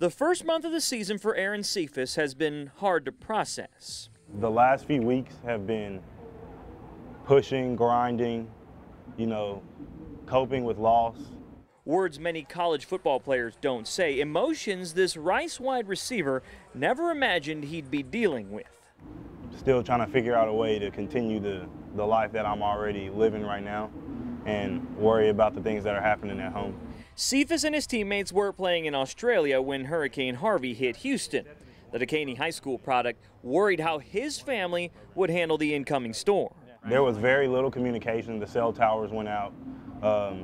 The first month of the season for Aaron Cephas has been hard to process. The last few weeks have been pushing, grinding, coping with loss. Words many college football players don't say, emotions this Rice wide receiver never imagined he'd be dealing with. Still trying to figure out a way to continue the life that I'm already living right now and worry about the things that are happening at home. Cephas and his teammates were playing in Australia when Hurricane Harvey hit Houston. The Dekaney High School product worried how his family would handle the incoming storm. There was very little communication. The cell towers went out.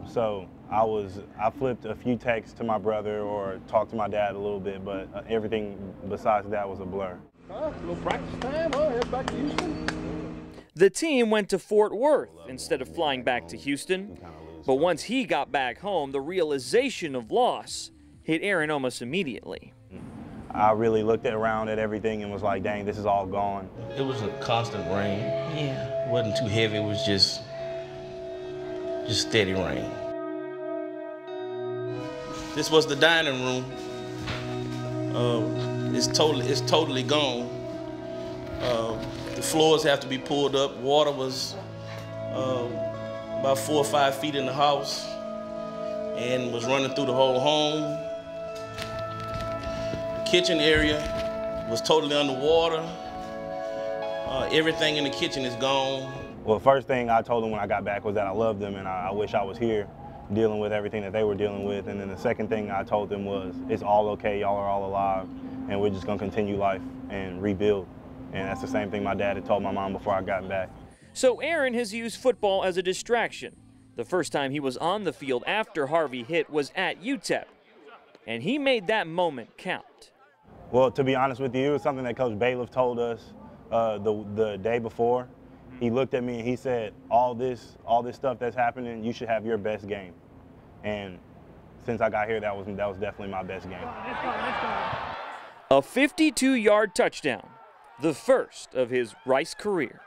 So I flipped a few texts to my brother or talked to my dad a little bit, but everything besides that was a blur. A little practice time, head back to Houston. The team went to Fort Worth instead of flying back to Houston. But once he got back home, the realization of loss hit Aaron almost immediately. I really looked around at everything and was like, dang, this is all gone. It was a constant rain. Yeah. It wasn't too heavy, it was just steady rain. This was the dining room. It's totally gone. The floors have to be pulled up. Water was about 4 or 5 feet in the house and was running through the whole home. The kitchen area was totally underwater. Everything in the kitchen is gone. Well, the first thing I told them when I got back was that I loved them and I wish I was here dealing with everything that they were dealing with. And then the second thing I told them was, it's all okay, y'all are all alive, and we're just gonna continue life and rebuild. And that's the same thing my dad had told my mom before I got back. So Aaron has used football as a distraction. The first time he was on the field after Harvey hit was at UTEP, and he made that moment count. Well, to be honest with you, it was something that Coach Bailiff told us the day before. He looked at me and he said, all this stuff that's happening, you should have your best game. And since I got here, that was definitely my best game. A 52-yard touchdown, the first of his Rice career.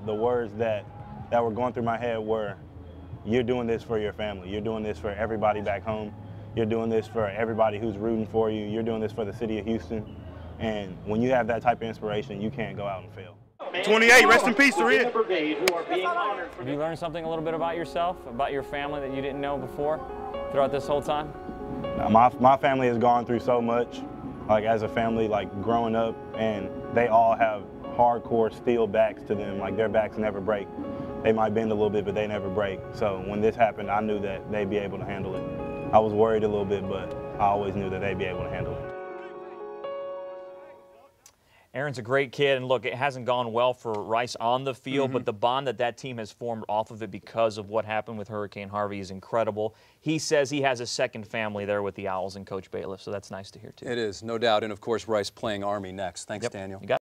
The words that were going through my head were, you're doing this for your family. You're doing this for everybody back home. You're doing this for everybody who's rooting for you. You're doing this for the city of Houston. And when you have that type of inspiration, you can't go out and fail. 28, rest in peace, Saria. Have you learned something a little bit about yourself, about your family that you didn't know before throughout this whole time? My family has gone through so much, like as a family, like growing up, and they all have hardcore steel backs to them, like their backs never break. They might bend a little bit, but they never break. So when this happened, I knew that they'd be able to handle it. I was worried a little bit, but I always knew that they'd be able to handle it. Aaron's a great kid, and look, it hasn't gone well for Rice on the field, but the bond that team has formed off of it because of what happened with Hurricane Harvey is incredible. He says he has a second family there with the Owls and Coach Bailiff, so that's nice to hear, too. It is, no doubt, and of course, Rice playing Army next. Thanks, Daniel. You got